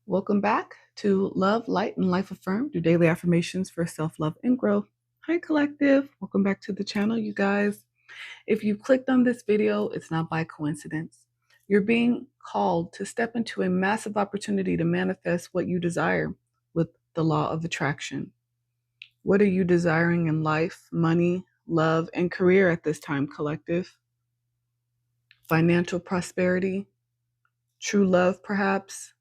Welcome back to Love, Light, and Life Affirmed, your daily affirmations for self-love and growth. Hi, collective. Welcome back to the channel, you guys. If you clicked on this video, it's not by coincidence. You're being called to step into a massive opportunity to manifest what you desire with the law of attraction. What are you desiring in life, money, love, and career at this time, collective? Financial prosperity, true love, perhaps?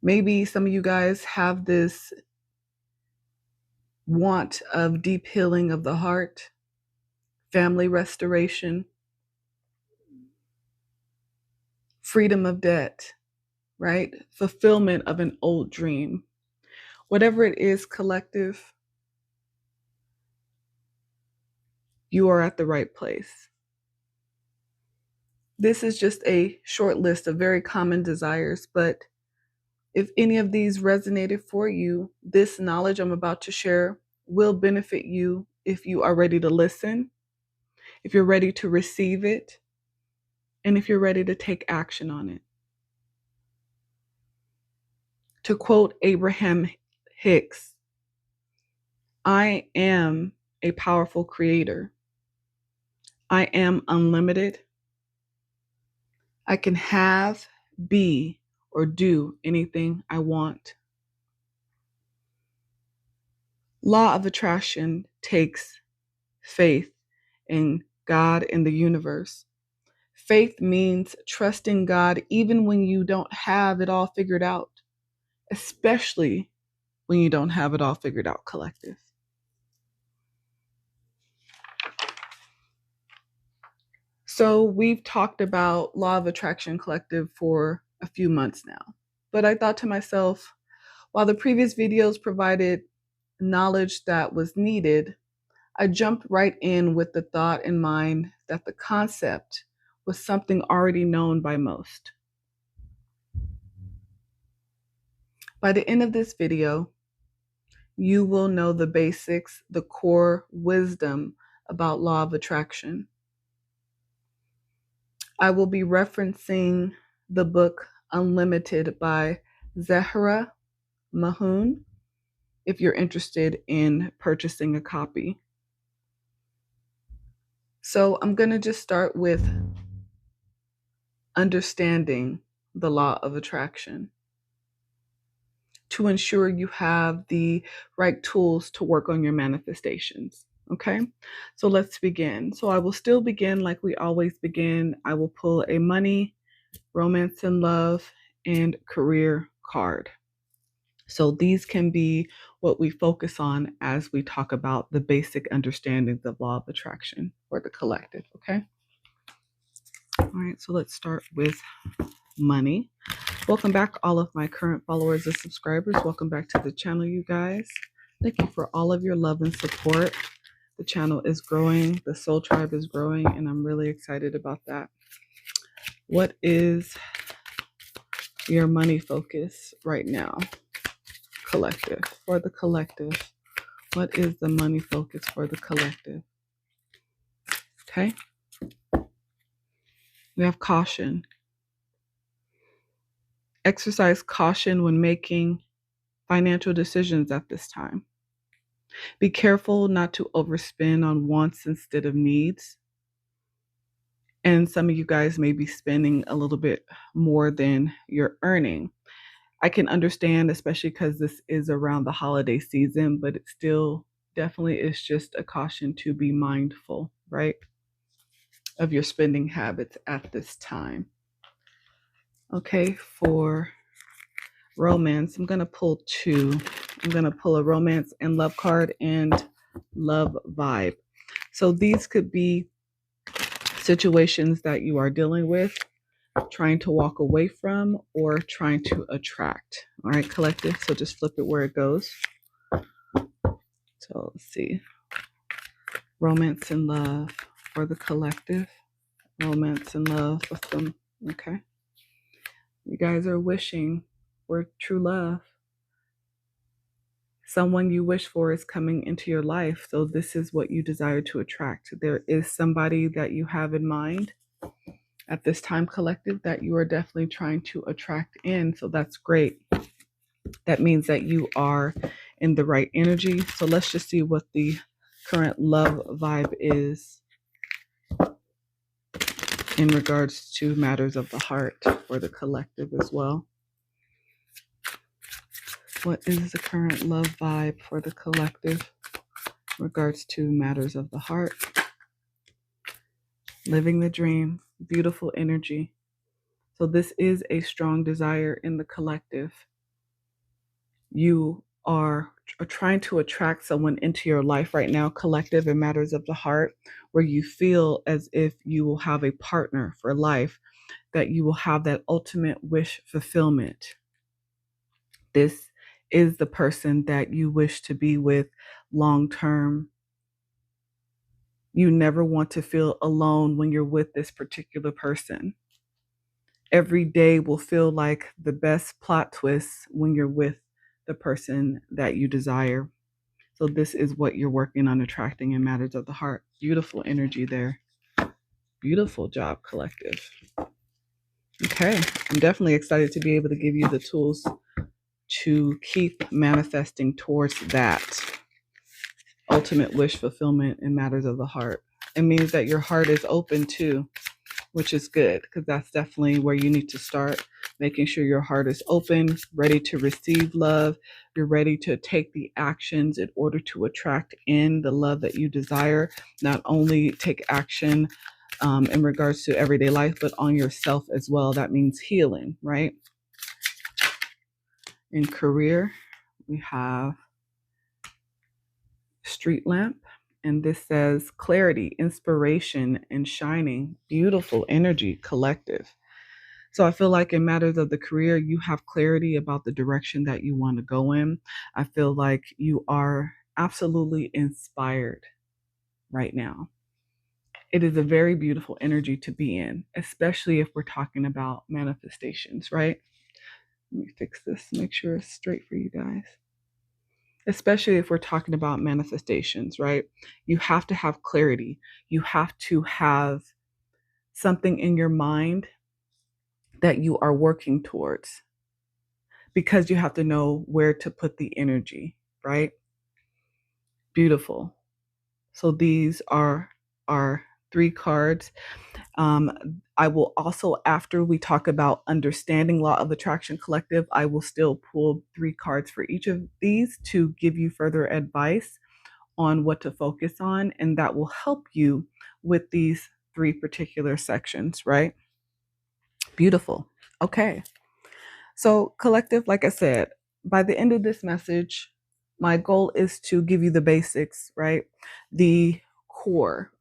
Maybe some of you guys have this want of deep healing of the heart, family restoration, freedom of debt, right? Fulfillment of an old dream. Whatever it is, collective, you are at the right place. This is just a short list of very common desires, but if any of these resonated for you, this knowledge I'm about to share will benefit you if you are ready to listen, if you're ready to receive it, and if you're ready to take action on it. To quote Abraham Hicks, I am a powerful creator. I am unlimited. I can have, be, or do anything I want. Law of attraction takes faith in God and the universe. Faith means trusting God even when you don't have it all figured out, especially when you don't have it all figured out, collective. So we've talked about law of attraction, collective, for a few months now. But I thought to myself, while the previous videos provided knowledge that was needed, I jumped right in with the thought in mind that the concept was something already known by most. By the end of this video, you will know the basics, the core wisdom about law of attraction. I will be referencing the book Unlimited by Zahra Mahoon if you're interested in purchasing a copy. So I'm going to just start with understanding the law of attraction to ensure you have the right tools to work on your manifestations. Okay, so let's begin. So I will still begin like we always begin. I will pull a money, romance and love, and career card. So these can be what we focus on as we talk about the basic understandings of law of attraction for the collective, okay? All right, so let's start with money. Welcome back, all of my current followers and subscribers. Welcome back to the channel, you guys. Thank you for all of your love and support. The channel is growing, the soul tribe is growing, and I'm really excited about that. What is your money focus right now, collective? For the collective, what is the money focus for the collective? Okay. We have caution. Exercise caution when making financial decisions at this time. Be careful not to overspend on wants instead of needs. And some of you guys may be spending a little bit more than you're earning. I can understand, especially because this is around the holiday season, but it still definitely is just a caution to be mindful, right, of your spending habits at this time. Okay, for romance, I'm going to pull two. I'm going to pull a romance and love card and love vibe. So these could be situations that you are dealing with, trying to walk away from, or trying to attract. All right, collective. So just flip it where it goes. So let's see. Romance and love for the collective. Romance and love with them. Okay. You guys are wishing for true love. Someone you wish for is coming into your life. So this is what you desire to attract. There is somebody that you have in mind. at this time, collective, that you are definitely trying to attract in. So that's great. That means that you are in the right energy. So let's just see what the current love vibe is in regards to matters of the heart for the collective as well. What is the current love vibe for the collective in regards to matters of the heart? Living the dream, beautiful energy. So this is a strong desire in the collective. You are trying to attract someone into your life right now, collective, in matters of the heart, where you feel as if you will have a partner for life, that you will have that ultimate wish fulfillment. This is the person that you wish to be with long term. You never want to feel alone when you're with this particular person. Every day will feel like the best plot twist when you're with the person that you desire. So this is what you're working on attracting in matters of the heart. Beautiful energy there. Beautiful job, collective. Okay, I'm definitely excited to be able to give you the tools to keep manifesting towards that ultimate wish fulfillment in matters of the heart. It means that your heart is open too, which is good, because that's definitely where you need to start, making sure your heart is open, ready to receive love. You're ready to take the actions in order to attract in the love that you desire. Not only take action in regards to everyday life, but on yourself as well. That means healing, right? In career, we have Streetlamp, and this says clarity, inspiration, and shining. Beautiful energy, collective. So I feel like in matters of the career, you have clarity about the direction that you want to go in. I feel like you are absolutely inspired right now. It is a very beautiful energy to be in, especially if we're talking about manifestations, right? Let me fix this, make sure it's straight for you guys. Especially if we're talking about manifestations, right? You have to have clarity. You have to have something in your mind that you are working towards, because you have to know where to put the energy, right? Beautiful. So these are our 3 cards. I will also, after we talk about understanding law of attraction, collective, I will still pull 3 cards for each of these to give you further advice on what to focus on, and that will help you with these 3 particular sections, right? Beautiful. Okay. So, collective, like I said, by the end of this message, my goal is to give you the basics, right? The core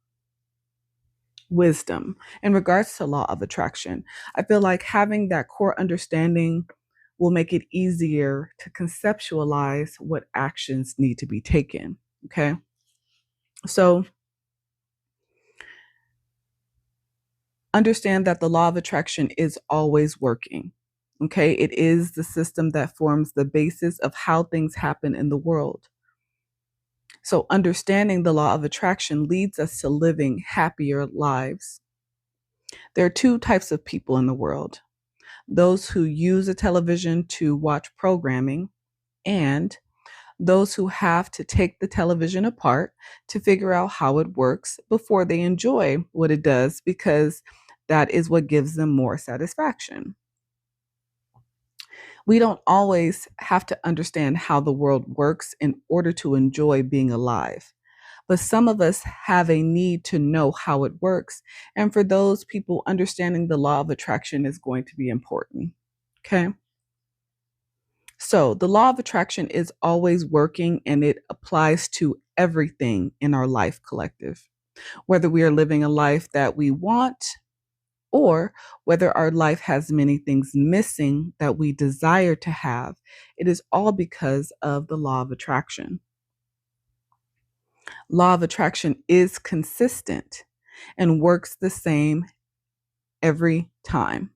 wisdom in regards to law of attraction. I feel like having that core understanding will make it easier to conceptualize what actions need to be taken. Okay. So, understand that the law of attraction is always working. Okay. It is the system that forms the basis of how things happen in the world. So, understanding the law of attraction leads us to living happier lives. There are 2 types of people in the world: those who use a television to watch programming, and those who have to take the television apart to figure out how it works before they enjoy what it does, because that is what gives them more satisfaction. We don't always have to understand how the world works in order to enjoy being alive. But some of us have a need to know how it works. And for those people, understanding the law of attraction is going to be important. Okay. So the law of attraction is always working, and it applies to everything in our life, collective. Whether we are living a life that we want, or whether our life has many things missing that we desire to have, it is all because of the law of attraction. Law of attraction is consistent and works the same every time.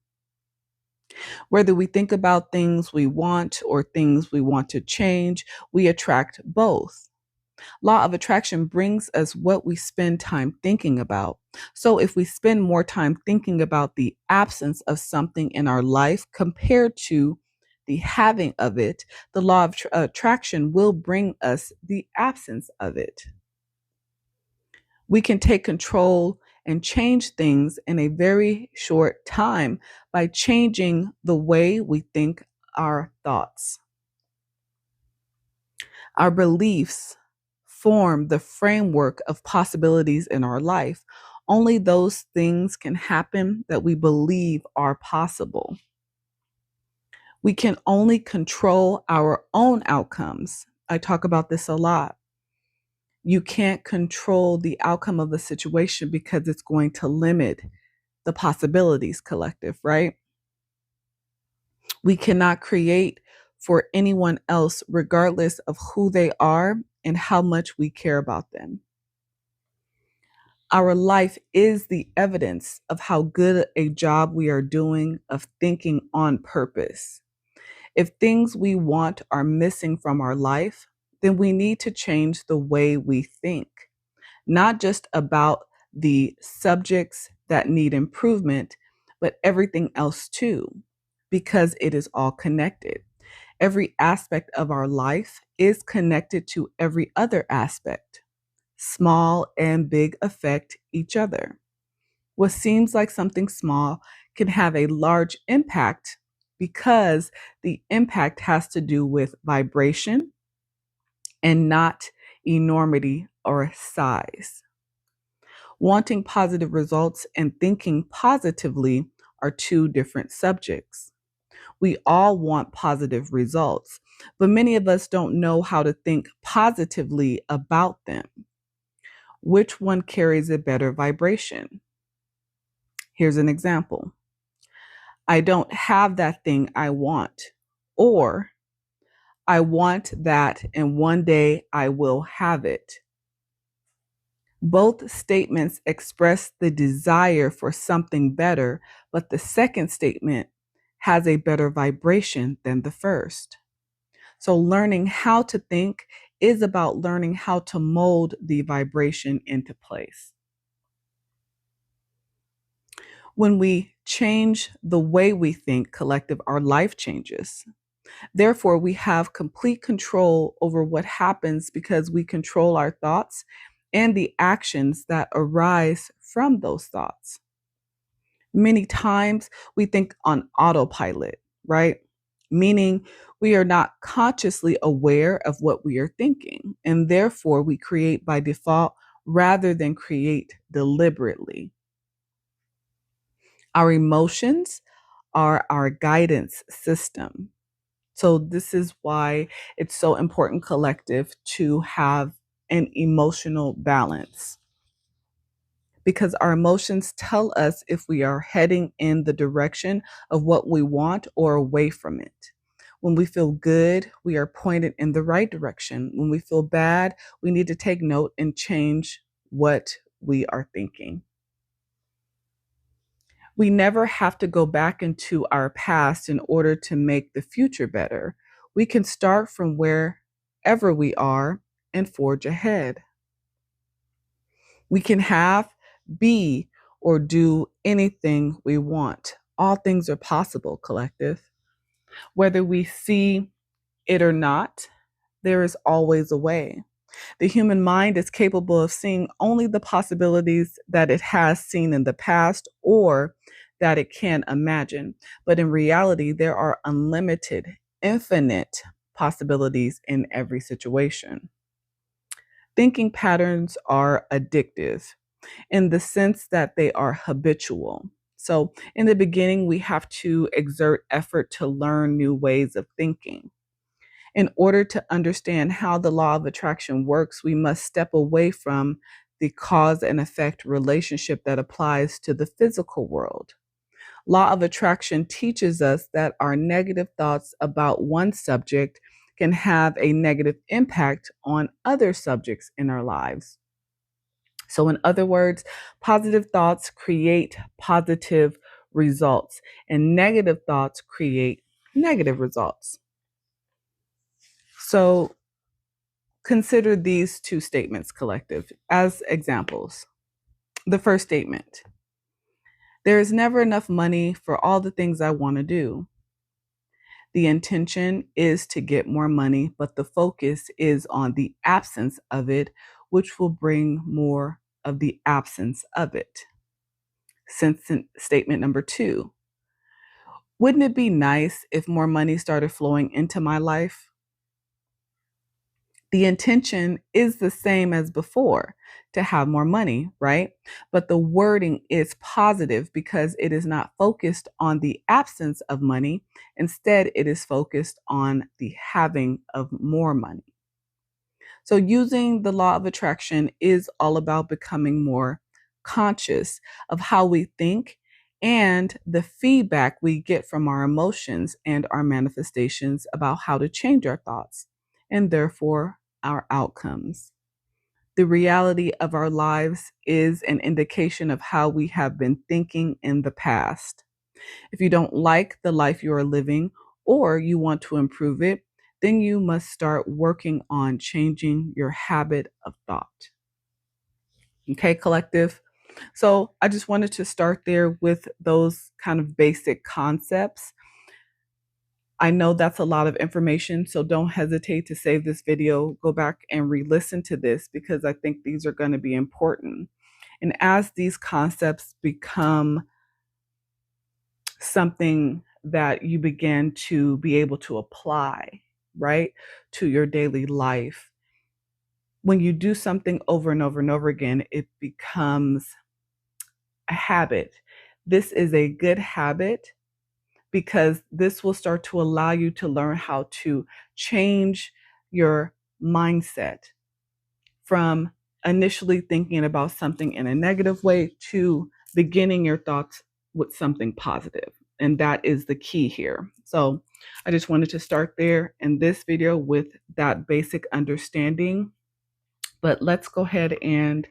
Whether we think about things we want or things we want to change, we attract both. Law of attraction brings us what we spend time thinking about. So if we spend more time thinking about the absence of something in our life compared to the having of it, the law of attraction will bring us the absence of it. We can take control and change things in a very short time by changing the way we think our thoughts. Our beliefs form the framework of possibilities in our life. Only those things can happen that we believe are possible. We can only control our own outcomes. I talk about this a lot. You can't control the outcome of the situation because it's going to limit the possibilities collective, right? We cannot create for anyone else, regardless of who they are and how much we care about them. Our life is the evidence of how good a job we are doing of thinking on purpose. If things we want are missing from our life, then we need to change the way we think, not just about the subjects that need improvement, but everything else too, because it is all connected. Every aspect of our life is connected to every other aspect. Small and big affect each other. What seems like something small can have a large impact because the impact has to do with vibration and not enormity or size. Wanting positive results and thinking positively are two different subjects. We all want positive results, but many of us don't know how to think positively about them. Which one carries a better vibration? Here's an example. I don't have that thing I want, or I want that and one day I will have it. Both statements express the desire for something better, but the second statement has a better vibration than the first. So learning how to think is about learning how to mold the vibration into place. When we change the way we think, collective, our life changes. Therefore, we have complete control over what happens because we control our thoughts and the actions that arise from those thoughts. Many times we think on autopilot, right? Meaning we are not consciously aware of what we are thinking, and therefore we create by default rather than create deliberately. Our emotions are our guidance system. So this is why it's so important, collective, to have an emotional balance, because our emotions tell us if we are heading in the direction of what we want or away from it. When we feel good, we are pointed in the right direction. When we feel bad, we need to take note and change what we are thinking. We never have to go back into our past in order to make the future better. We can start from wherever we are and forge ahead. We can have, be, or do anything we want. All things are possible, collective. Whether we see it or not, there is always a way. The human mind is capable of seeing only the possibilities that it has seen in the past or that it can imagine. But in reality, there are unlimited, infinite possibilities in every situation. Thinking patterns are addictive in the sense that they are habitual. So, in the beginning, we have to exert effort to learn new ways of thinking. In order to understand how the law of attraction works, we must step away from the cause and effect relationship that applies to the physical world. Law of attraction teaches us that our negative thoughts about one subject can have a negative impact on other subjects in our lives. So, in other words, positive thoughts create positive results, and negative thoughts create negative results. So, consider these two statements, collective, as examples. The first statement: there is never enough money for all the things I want to do. The intention is to get more money, but the focus is on the absence of it, which will bring more of the absence of it. Statement number 2: wouldn't it be nice if more money started flowing into my life? The intention is the same as before, to have more money, right? But the wording is positive because it is not focused on the absence of money. Instead, it is focused on the having of more money. So, using the law of attraction is all about becoming more conscious of how we think and the feedback we get from our emotions and our manifestations about how to change our thoughts and therefore our outcomes. The reality of our lives is an indication of how we have been thinking in the past. If you don't like the life you are living or you want to improve it, then you must start working on changing your habit of thought. Okay, collective? So I just wanted to start there with those kind of basic concepts. I know that's a lot of information, so don't hesitate to save this video, go back and re-listen to this because I think these are going to be important. And as these concepts become something that you begin to be able to apply, right, to your daily life, when you do something over and over and over again, it becomes a habit. This is a good habit because this will start to allow you to learn how to change your mindset from initially thinking about something in a negative way to beginning your thoughts with something positive. And that is the key here. So I just wanted to start there in this video with that basic understanding. But let's go ahead and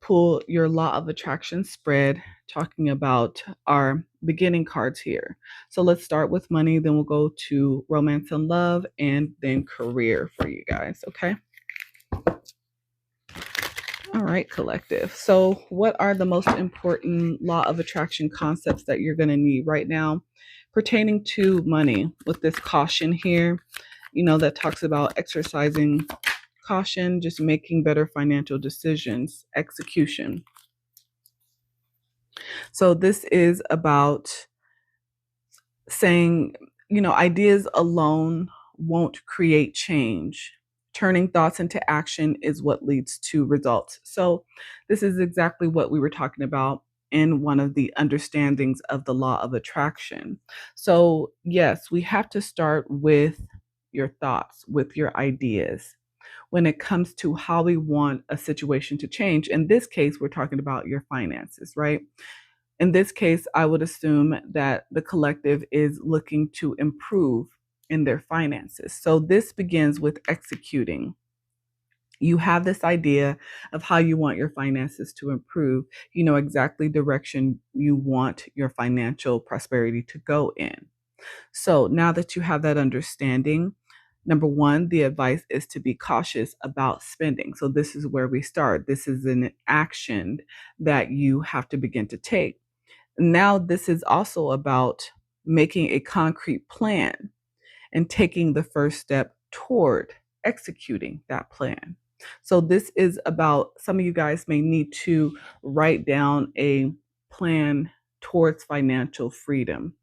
pull your law of attraction spread, talking about our beginning cards here. So let's start with money, then we'll go to romance and love, and then career for you guys, okay? All right, collective. So what are the most important law of attraction concepts that you're going to need right now pertaining to money with this caution here, that talks about exercising caution, just making better financial decisions, execution. So this is about saying, ideas alone won't create change. Turning thoughts into action is what leads to results. So this is exactly what we were talking about in one of the understandings of the law of attraction. So yes, we have to start with your thoughts, with your ideas when it comes to how we want a situation to change. In this case, we're talking about your finances, right? In this case, I would assume that the collective is looking to improve in their finances. So this begins with executing. You have this idea of how you want your finances to improve. You know exactly the direction you want your financial prosperity to go in. So now that you have that understanding, number one, the advice is to be cautious about spending. So this is where we start. This is an action that you have to begin to take. Now, this is also about making a concrete plan and taking the first step toward executing that plan. So, this is about some of you guys may need to write down a plan towards financial freedom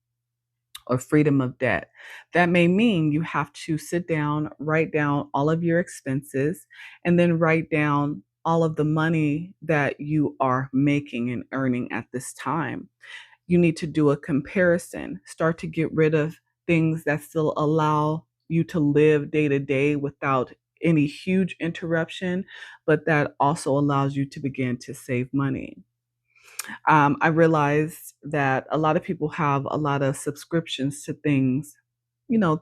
or freedom of debt. That may mean you have to sit down, write down all of your expenses, and then write down all of the money that you are making and earning at this time. You need to do a comparison, start to get rid of things that still allow you to live day to day without any huge interruption, but that also allows you to begin to save money. I realized that a lot of people have a lot of subscriptions to things,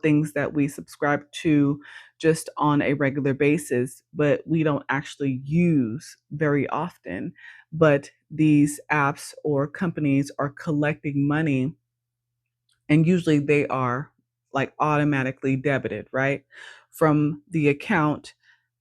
things that we subscribe to just on a regular basis, but we don't actually use very often. But these apps or companies are collecting money, and usually they are like automatically debited, right, from the account.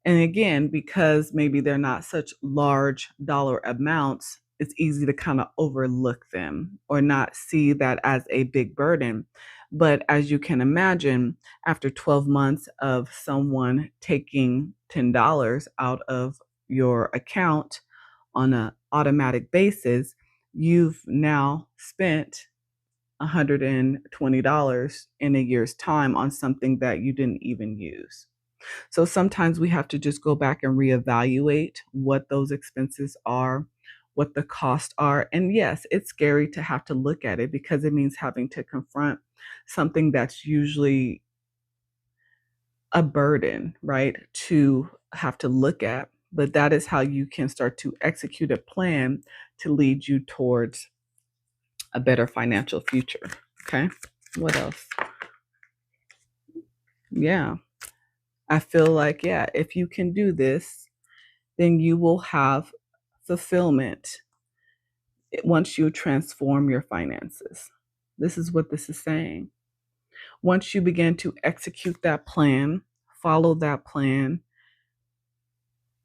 And again, because maybe they're not such large dollar amounts, it's easy to kind of overlook them or not see that as a big burden. But as you can imagine, after 12 months of someone taking $10 out of your account on an automatic basis, you've now spent $120 in a year's time on something that you didn't even use. So sometimes we have to just go back and reevaluate what those expenses are, what the costs are. And yes, it's scary to have to look at it because it means having to confront something that's usually a burden, right? To have to look at. But that is how you can start to execute a plan to lead you towards a better financial future. Okay. What else? Yeah. I feel like, yeah, if you can do this, then you will have fulfillment once you transform your finances. This is what this is saying. Once you begin to execute that plan, follow that plan,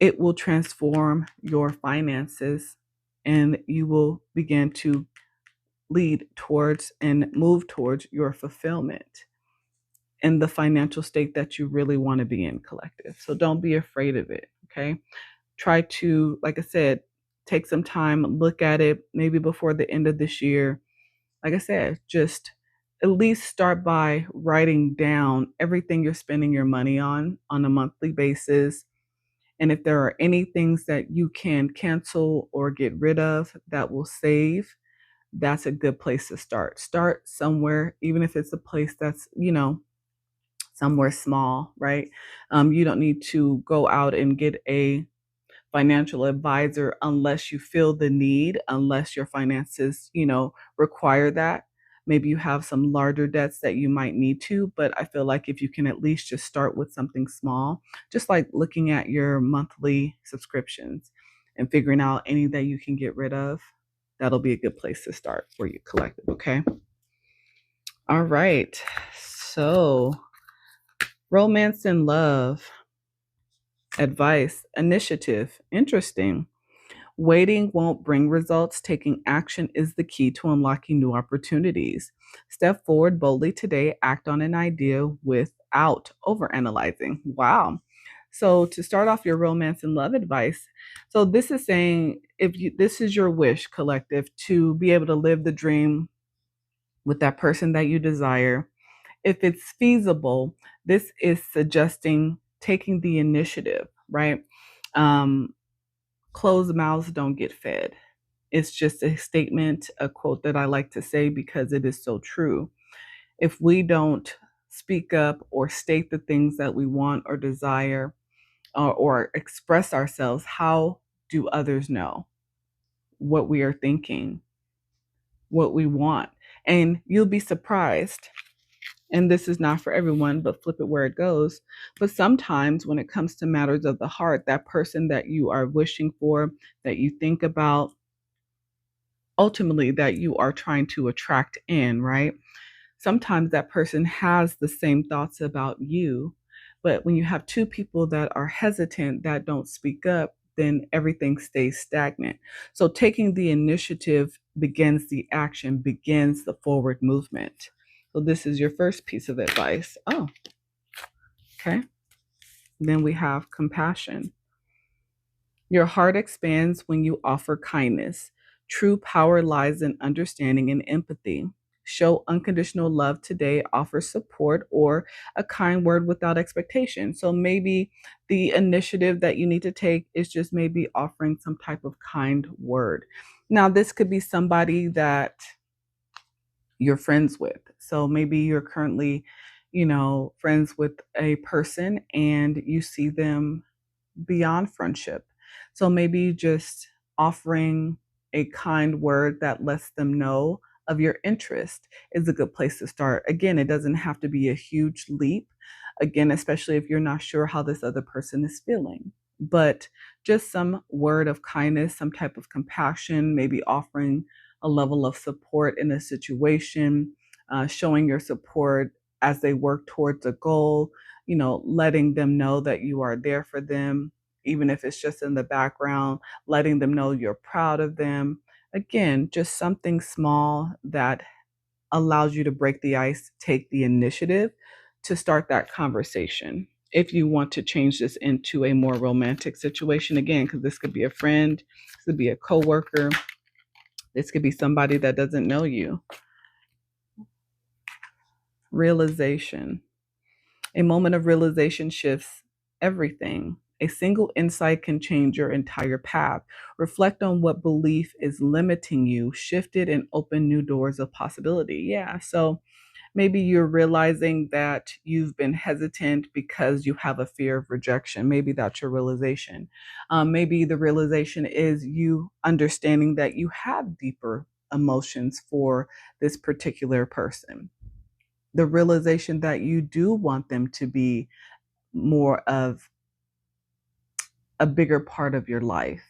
it will transform your finances and you will begin to lead towards and move towards your fulfillment in the financial state that you really want to be in, collective. So don't be afraid of it. Okay. Try to, like I said, take some time, look at it maybe before the end of this year. Like I said, just at least start by writing down everything you're spending your money on a monthly basis. And if there are any things that you can cancel or get rid of that will save, that's a good place to start. Start somewhere, even if it's a place that's, somewhere small, right? You don't need to go out and get a financial advisor unless you feel the need, unless your finances, require that. Maybe you have some larger debts that you might need to, but I feel like if you can at least just start with something small, just like looking at your monthly subscriptions and figuring out any that you can get rid of, that'll be a good place to start for you, collective. Okay. All right. So, romance and love, advice, initiative. Interesting. Waiting won't bring results. Taking action is the key to unlocking new opportunities. Step forward boldly today. Act on an idea without overanalyzing. Wow. So to start off your romance and love advice, so this is saying this is your wish, collective, to be able to live the dream with that person that you desire. If it's feasible, this is suggesting taking the initiative, right? Closed mouths don't get fed. It's just a statement, a quote that I like to say because it is so true. If we don't speak up or state the things that we want or desire or express ourselves, how do others know what we are thinking, what we want? And you'll be surprised. And this is not for everyone, but flip it where it goes. But sometimes when it comes to matters of the heart, that person that you are wishing for, that you think about, ultimately that you are trying to attract in, right? Sometimes that person has the same thoughts about you. But when you have two people that are hesitant, that don't speak up, then everything stays stagnant. So taking the initiative begins the action, begins the forward movement. So this is your first piece of advice. Oh, okay. Then we have compassion. Your heart expands when you offer kindness. True power lies in understanding and empathy. Show unconditional love today, offer support or a kind word without expectation. So maybe the initiative that you need to take is just maybe offering some type of kind word. Now, this could be somebody that you're friends with. So maybe you're currently, friends with a person and you see them beyond friendship. So maybe just offering a kind word that lets them know of your interest is a good place to start. Again, it doesn't have to be a huge leap. Again, especially if you're not sure how this other person is feeling. But just some word of kindness, some type of compassion, maybe offering a level of support in a situation, showing your support as they work towards a goal, letting them know that you are there for them, even if it's just in the background, letting them know you're proud of them. Again, just something small that allows you to break the ice, take the initiative to start that conversation. If you want to change this into a more romantic situation, again, because this could be a friend, this could be a coworker, this could be somebody that doesn't know you. Realization. A moment of realization shifts everything. A single insight can change your entire path. Reflect on what belief is limiting you, shift it, and open new doors of possibility. Yeah. So maybe you're realizing that you've been hesitant because you have a fear of rejection. Maybe that's your realization. Maybe the realization is you understanding that you have deeper emotions for this particular person. The realization that you do want them to be more of a bigger part of your life.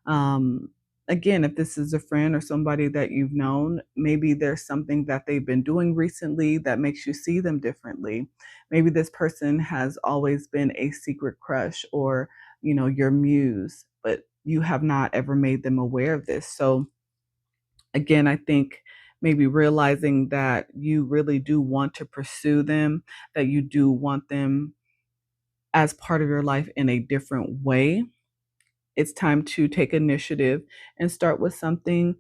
Um, Again, if this is a friend or somebody that you've known, maybe there's something that they've been doing recently that makes you see them differently. Maybe this person has always been a secret crush or, your muse, but you have not ever made them aware of this. So again, I think maybe realizing that you really do want to pursue them, that you do want them as part of your life in a different way. It's time to take initiative and start with something,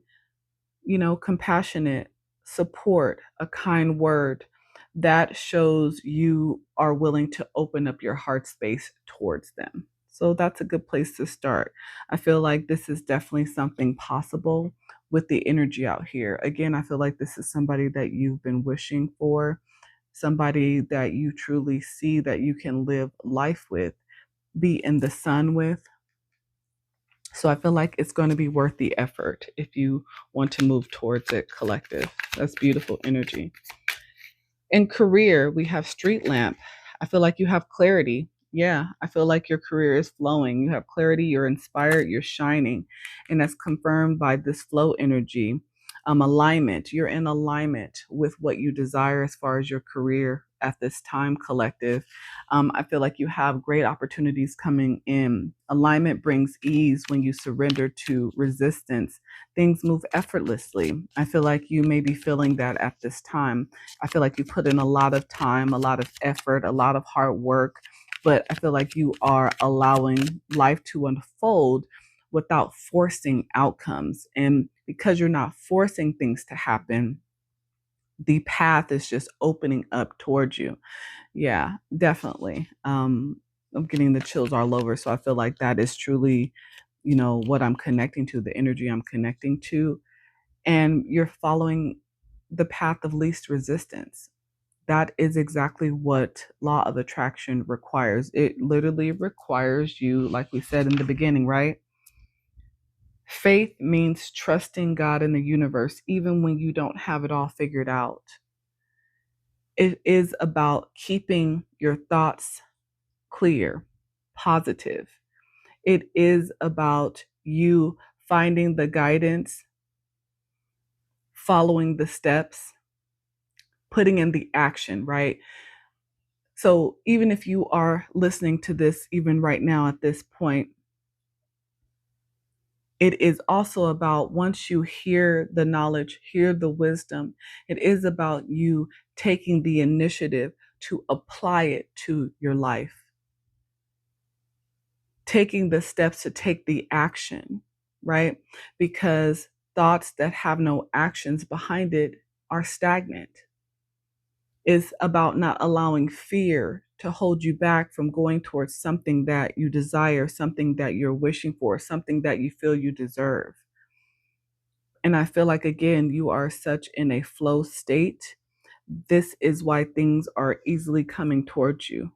compassionate, support, a kind word that shows you are willing to open up your heart space towards them. So that's a good place to start. I feel like this is definitely something possible with the energy out here. Again, I feel like this is somebody that you've been wishing for, somebody that you truly see that you can live life with, be in the sun with. So I feel like it's going to be worth the effort if you want to move towards it, collective. That's beautiful energy. In career, we have street lamp. I feel like you have clarity. Yeah, I feel like your career is flowing. You have clarity, you're inspired, you're shining. And that's confirmed by this flow energy. Alignment. You're in alignment with what you desire as far as your career at this time, collective. I feel like you have great opportunities coming in. Alignment brings ease when you surrender to resistance. Things move effortlessly. I feel like you may be feeling that at this time. I feel like you put in a lot of time, a lot of effort, a lot of hard work, but I feel like you are allowing life to unfold without forcing outcomes. And because you're not forcing things to happen, the path is just opening up towards you. Yeah, definitely. I'm getting the chills all over. So I feel like that is truly, what I'm connecting to, the energy I'm connecting to. And you're following the path of least resistance. That is exactly what law of attraction requires. It literally requires you, like we said in the beginning, right? Faith means trusting God and the universe, even when you don't have it all figured out. It is about keeping your thoughts clear, positive. It is about you finding the guidance, following the steps, putting in the action, right? So even if you are listening to this, even right now at this point, it is also about once you hear the knowledge, hear the wisdom, it is about you taking the initiative to apply it to your life, taking the steps to take the action, right? Because thoughts that have no actions behind it are stagnant. Is about not allowing fear to hold you back from going towards something that you desire, something that you're wishing for, something that you feel you deserve. And I feel like, again, you are such in a flow state. This is why things are easily coming towards you,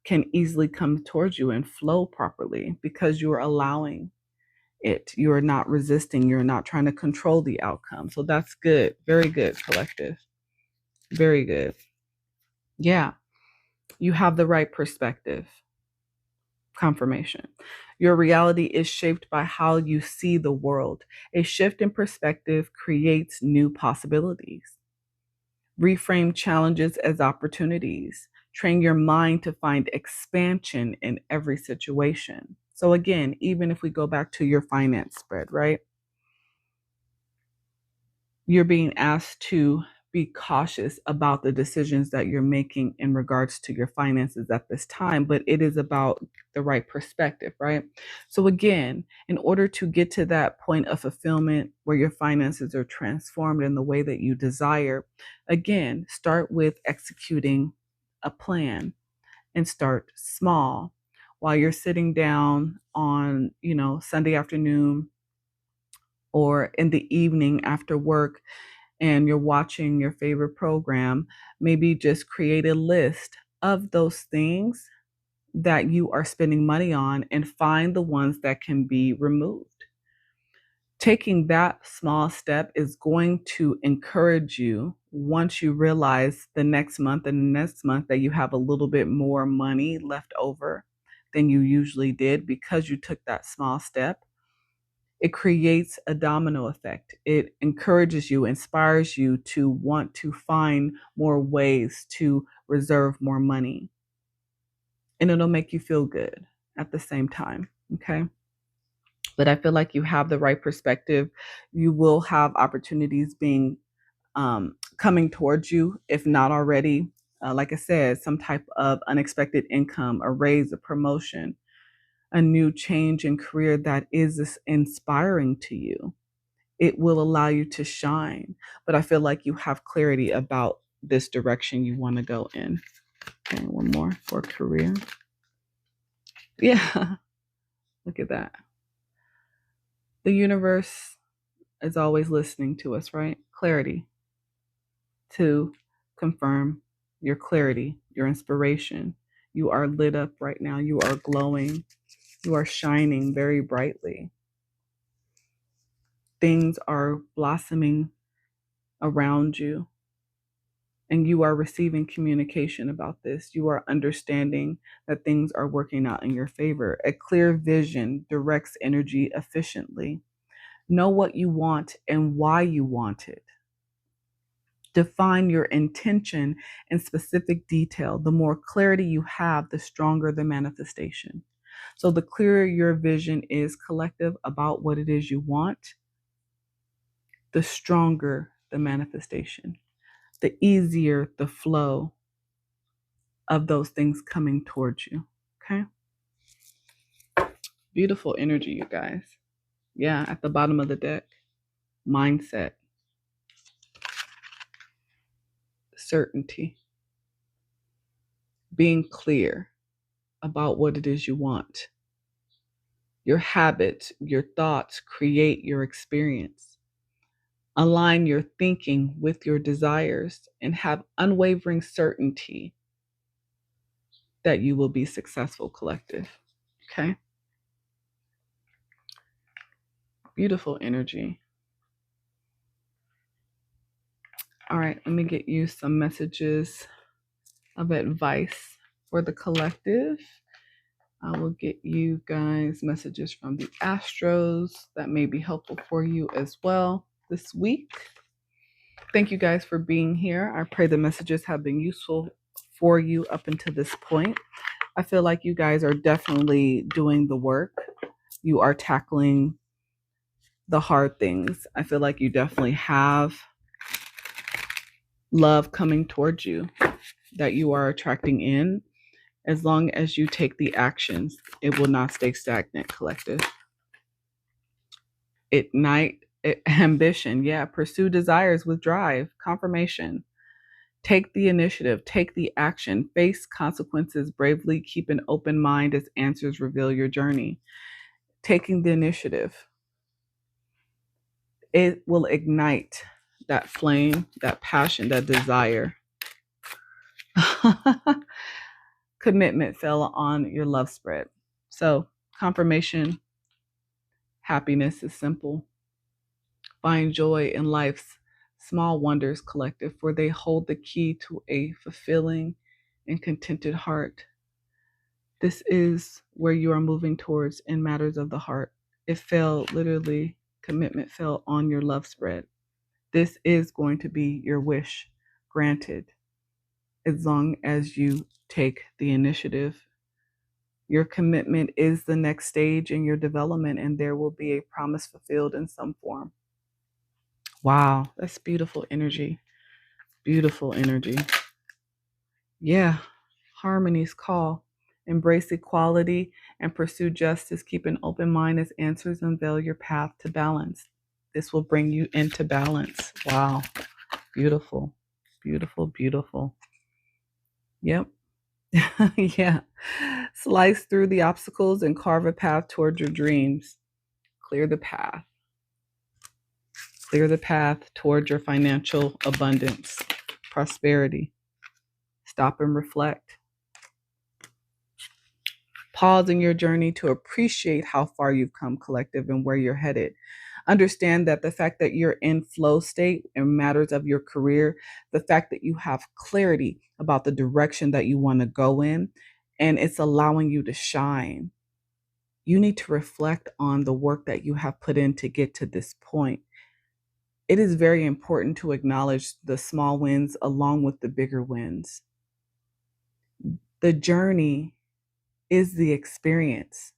can easily come towards you and flow properly because you're allowing it. You're not resisting. You're not trying to control the outcome. So that's good. Very good, collective. Very good. Yeah. You have the right perspective. Confirmation. Your reality is shaped by how you see the world. A shift in perspective creates new possibilities. Reframe challenges as opportunities. Train your mind to find expansion in every situation. So, again, even if we go back to your finance spread, right? You're being asked to be cautious about the decisions that you're making in regards to your finances at this time, but it is about the right perspective, right? So, again, in order to get to that point of fulfillment where your finances are transformed in the way that you desire, again, start with executing a plan and start small. While you're sitting down on, Sunday afternoon or in the evening after work and you're watching your favorite program, maybe just create a list of those things that you are spending money on and find the ones that can be removed. Taking that small step is going to encourage you once you realize the next month and the next month that you have a little bit more money left over than you usually did because you took that small step. It creates a domino effect. It encourages you, inspires you to want to find more ways to reserve more money. And it'll make you feel good at the same time. Okay. But I feel like you have the right perspective. You will have opportunities being coming towards you, if not already. Like I said, some type of unexpected income, a raise, a promotion, a new change in career that is inspiring to you. It will allow you to shine. But I feel like you have clarity about this direction you want to go in. Okay, one more for career. Yeah, look at that. The universe is always listening to us, right? Clarity to confirm your clarity, your inspiration. You are lit up right now. You are glowing. You are shining very brightly. Things are blossoming around you, and you are receiving communication about this. You are understanding that things are working out in your favor. A clear vision directs energy efficiently. Know what you want and why you want it. Define your intention in specific detail. The more clarity you have, the stronger the manifestation. So the clearer your vision is, collective, about what it is you want, the stronger the manifestation, the easier the flow of those things coming towards you. Okay. Beautiful energy, you guys. Yeah, at the bottom of the deck, mindset, certainty, being clear about what it is you want. Your habits, your thoughts create your experience. Align your thinking with your desires and have unwavering certainty that you will be successful, collective. Okay. Beautiful energy. All right, let me get you some messages of advice for the collective. I will get you guys messages from the Astros that may be helpful for you as well this week. Thank you guys for being here. I pray the messages have been useful for you up until this point. I feel like you guys are definitely doing the work. You are tackling the hard things. I feel like you definitely have love coming towards you that you are attracting in. As long as you take the actions, it will not stay stagnant, collective. Ignite ambition. Yeah, pursue desires with drive, confirmation. Take the initiative, take the action, face consequences bravely, keep an open mind as answers reveal your journey. Taking the initiative, it will ignite that flame, that passion, that desire. Commitment fell on your love spread. So, confirmation, happiness is simple. Find joy in life's small wonders, collective, for they hold the key to a fulfilling and contented heart. This is where you are moving towards in matters of the heart. It fell, literally, commitment fell on your love spread. This is going to be your wish granted as long as you take the initiative. Your commitment is the next stage in your development, and there will be a promise fulfilled in some form. Wow, that's beautiful energy. Beautiful energy. Yeah, harmony's call. Embrace equality and pursue justice. Keep an open mind as answers unveil your path to balance. This will bring you into balance. Wow. Beautiful. Beautiful, beautiful. Yep. Yeah. Slice through the obstacles and carve a path toward your dreams. Clear the path. Clear the path toward your financial abundance, prosperity. Stop and reflect. Pause in your journey to appreciate how far you've come, collective, and where you're headed. Understand that the fact that you're in flow state in matters of your career, the fact that you have clarity about the direction that you want to go in, and it's allowing you to shine. You need to reflect on the work that you have put in to get to this point. It is very important to acknowledge the small wins along with the bigger wins. The journey is the experience.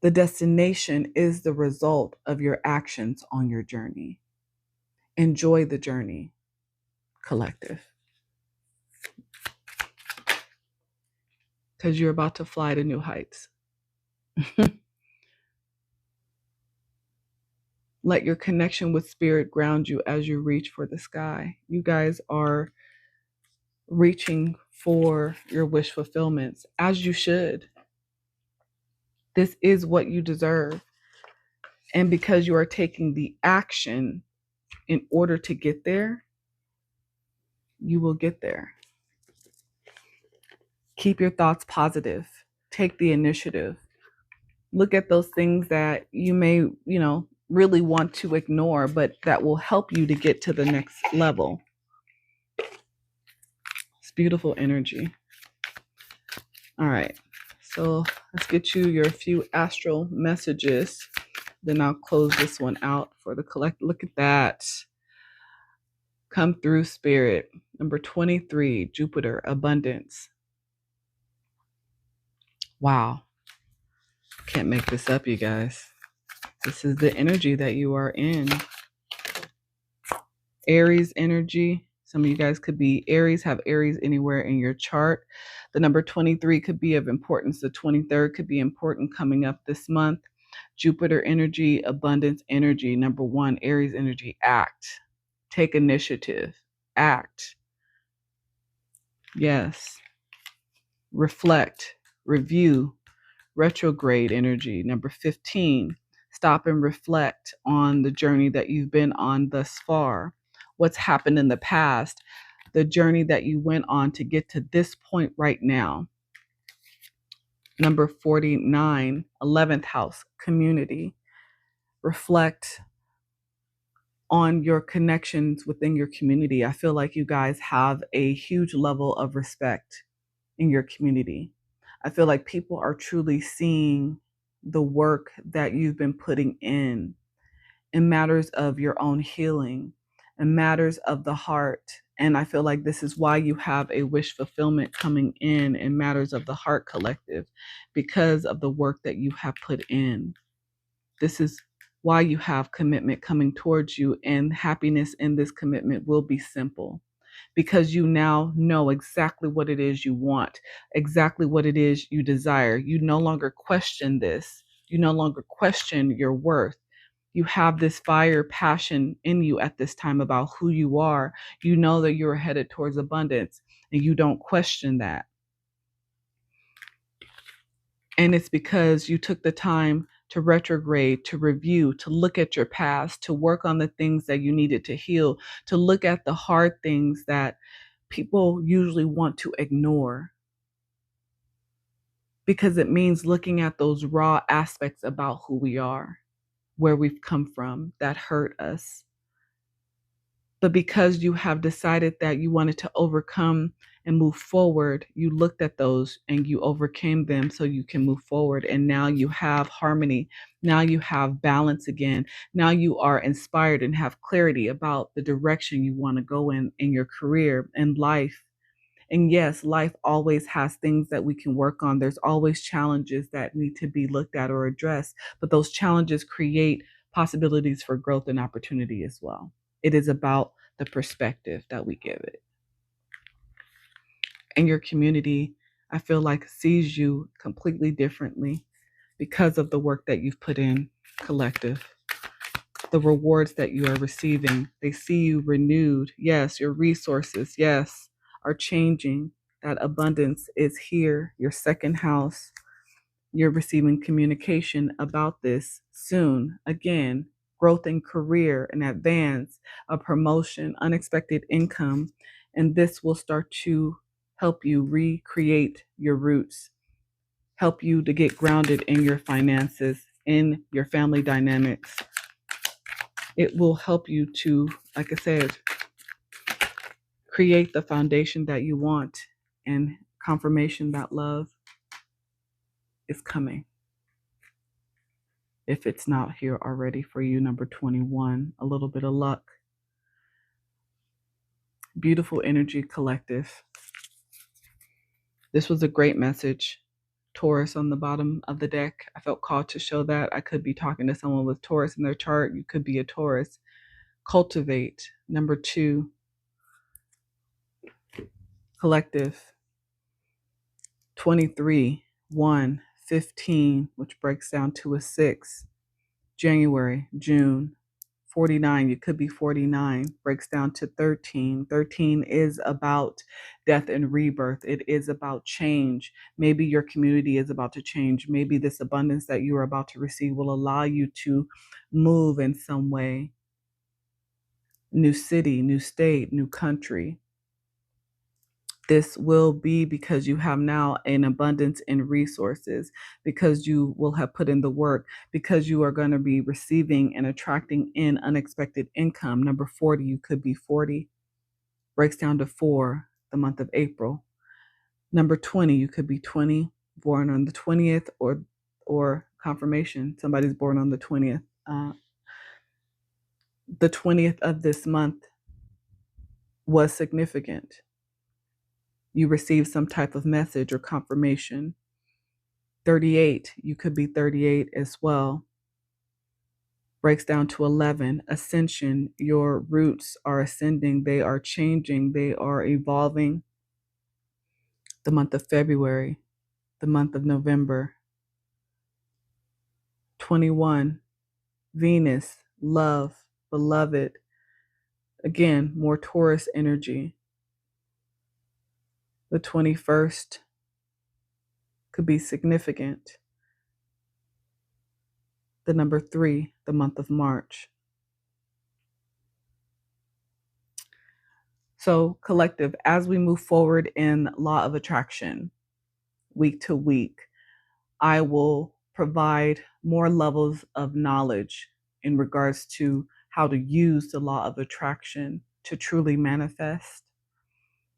The destination is the result of your actions on your journey. Enjoy the journey, collective, because you're about to fly to new heights. Let your connection with spirit ground you as you reach for the sky. You guys are reaching for your wish fulfillments, as you should. This is what you deserve. And because you are taking the action in order to get there, you will get there. Keep your thoughts positive. Take the initiative. Look at those things that you may, really want to ignore, but that will help you to get to the next level. It's beautiful energy. All right. So let's get you your few astral messages. Then I'll close this one out for the collect. Look at that. Come through, spirit. Number 23, Jupiter, abundance. Wow. Can't make this up, you guys. This is the energy that you are in. Aries energy. Some of you guys could be Aries, have Aries anywhere in your chart. The number 23 could be of importance. The 23rd could be important coming up this month. Jupiter energy, abundance energy. Number 1, Aries energy, act. Take initiative. Act. Yes. Reflect. Review. Retrograde energy. Number 15. Stop and reflect on the journey that you've been on thus far. What's happened in the past, the journey that you went on to get to this point right now. Number 49, 11th house, community. Reflect on your connections within your community. I feel like you guys have a huge level of respect in your community. I feel like people are truly seeing the work that you've been putting in matters of your own healing, in matters of the heart. And I feel like this is why you have a wish fulfillment coming in matters of the heart, collective, because of the work that you have put in. This is why you have commitment coming towards you, and happiness in this commitment will be simple, because you now know exactly what it is you want, exactly what it is you desire. You no longer question this. You no longer question your worth. You have this fire, passion in you at this time about who you are. You know that you're headed towards abundance, and you don't question that. And it's because you took the time to retrograde, to review, to look at your past, to work on the things that you needed to heal, to look at the hard things that people usually want to ignore, because it means looking at those raw aspects about who we are, where we've come from, that hurt us. But because you have decided that you wanted to overcome and move forward, you looked at those and you overcame them so you can move forward. And now you have harmony. Now you have balance again. Now you are inspired and have clarity about the direction you want to go in your career and life. And yes, life always has things that we can work on. There's always challenges that need to be looked at or addressed, but those challenges create possibilities for growth and opportunity as well. It is about the perspective that we give it. And your community, I feel like, sees you completely differently because of the work that you've put in, collective. The rewards that you are receiving, they see you renewed. Yes, your resources, yes, are changing. That abundance is here. Your second house, you're receiving communication about this soon. Again, growth in career, an advance, a promotion, unexpected income. And this will start to help you recreate your roots, help you to get grounded in your finances, in your family dynamics. It will help you to, like I said, create the foundation that you want, and confirmation that love is coming. If it's not here already for you, number 21, a little bit of luck. Beautiful energy, collective. This was a great message. Taurus on the bottom of the deck. I felt called to show that. I could be talking to someone with Taurus in their chart. You could be a Taurus. Cultivate, number 2. Collective. 23, 1, 15, which breaks down to a 6. January, June. 49, you could be 49, breaks down to 13. 13 is about death and rebirth. It is about change. Maybe your community is about to change. Maybe this abundance that you are about to receive will allow you to move in some way. New city, new state, new country. This will be because you have now an abundance in resources, because you will have put in the work, because you are going to be receiving and attracting in unexpected income. Number 40, you could be 40, breaks down to 4, the month of April. Number 20, you could be 20, born on the 20th, or confirmation, somebody's born on the 20th. The 20th of this month was significant. You received some type of message or confirmation. 38, you could be 38 as well. Breaks down to 11, ascension. Your roots are ascending. They are changing. They are evolving. The month of February, the month of November. 21, Venus, love, beloved. Again, more Taurus energy. The 21st could be significant. The number 3, the month of March. So, collective, as we move forward in law of attraction, week to week, I will provide more levels of knowledge in regards to how to use the law of attraction to truly manifest.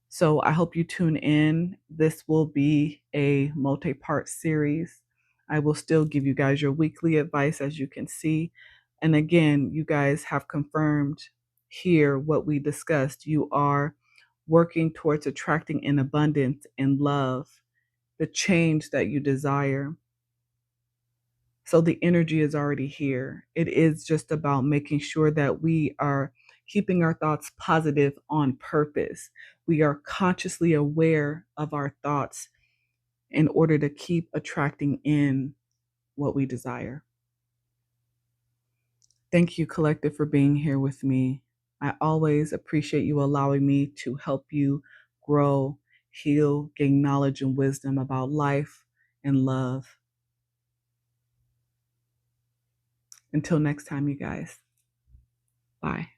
So I hope you tune in. This will be a multi-part series. I will still give you guys your weekly advice, as you can see. And again, you guys have confirmed here what we discussed. You are working towards attracting in abundance and love, the change that you desire. So the energy is already here. It is just about making sure that we are keeping our thoughts positive on purpose. We are consciously aware of our thoughts in order to keep attracting in what we desire. Thank you, collective, for being here with me. I always appreciate you allowing me to help you grow, heal, gain knowledge and wisdom about life and love. Until next time, you guys. Bye.